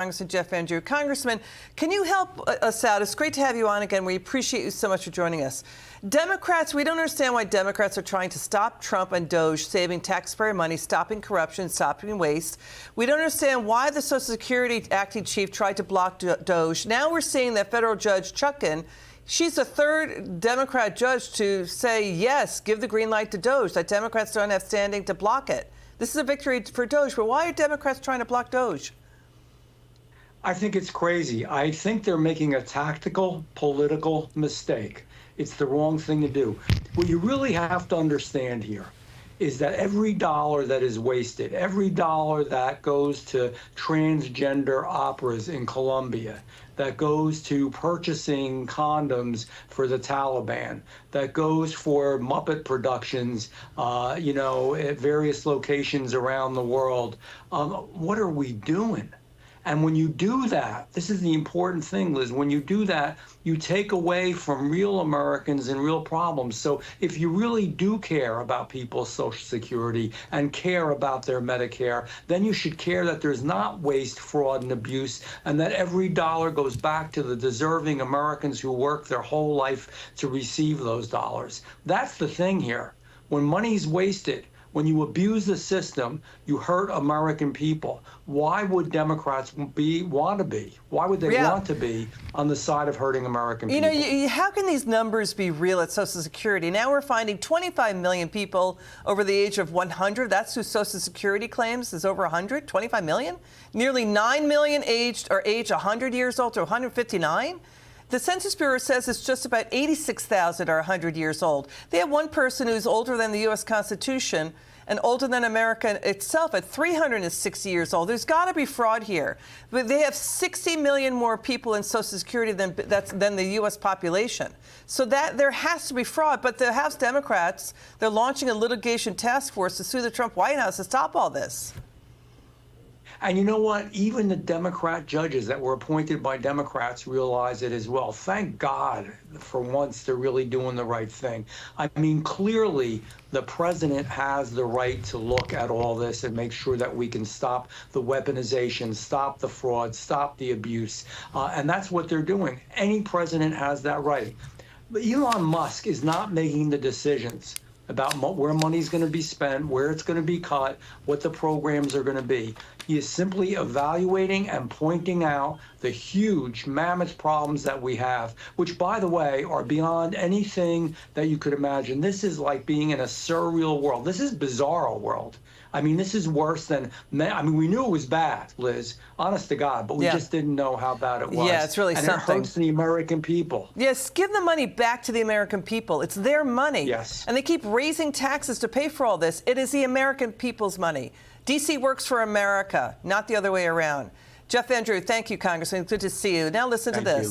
Congressman Jeff R-N.J. Congressman, can you help us out? It's great to have you on again. We appreciate you so much for joining us. Democrats, we don't understand why Democrats are trying to stop Trump and DOGE, saving taxpayer money, stopping corruption, stopping waste. We don't understand why the Social Security acting chief tried to block DOGE. Now we're seeing that federal judge Chutkan, she's the third Democrat judge to say, yes, give the green light to DOGE, that Democrats don't have standing to block it. This is a victory for DOGE, but why are Democrats trying to block DOGE? I think it's crazy. I think they're making a tactical, political mistake. It's the wrong thing to do. What you really have to understand here is that every dollar that is wasted, every dollar that goes to transgender operas in Colombia, that goes to purchasing condoms for the Taliban, that goes for Muppet productions, at various locations around the world, what are we doing? And when you do that, this is the important thing, Liz, when you do that, you take away from real Americans and real problems. So if you really do care about people's Social Security and care about their Medicare, then you should care that there's not waste, fraud, and abuse, and that every dollar goes back to the deserving Americans who work their whole life to receive those dollars. That's the thing here. When money's wasted, when you abuse the system, you hurt American people. Why would Democrats want to be? Why would they want to be on the side of hurting American people? You know, how can these numbers be real at Social Security? Now we're finding 25 million people over the age of 100. That's who Social Security claims is over 100, 25 million. Nearly 9 million age 100 years old to 159. The Census Bureau says it's just about 86,000 are 100 years old. They have one person who's older than the U.S. Constitution and older than America itself at 360 years old. There's got to be fraud here. But they have 60 million more people in Social Security than the U.S. population. So that there has to be fraud. But the House Democrats, they're launching a litigation task force to sue the Trump White House to stop all this. And you know what? Even the Democrat judges that were appointed by Democrats realize it as well. Thank God, for once, they're really doing the right thing. I mean, clearly, the president has the right to look at all this and make sure that we can stop the weaponization, stop the fraud, stop the abuse. And that's what they're doing. Any president has that right. But Elon Musk is not making the decisions about where money's going to be spent, where it's going to be cut, what the programs are going to be. He is simply evaluating and pointing out the huge mammoth problems that we have, which, by the way, are beyond anything that you could imagine. This is like being in a surreal world. This is bizarro world. I mean, this is worse than, we knew it was bad, Liz, honest to God, but we just didn't know how bad it was. Yeah, it's really something. And it hurts the American people. Yes, give the money back to the American people. It's their money. Yes. And they keep raising taxes to pay for all this. It is the American people's money. D.C. works for America, not the other way around. Jeff R-N.J., thank you, Congressman. Good to see you. Now listen to this.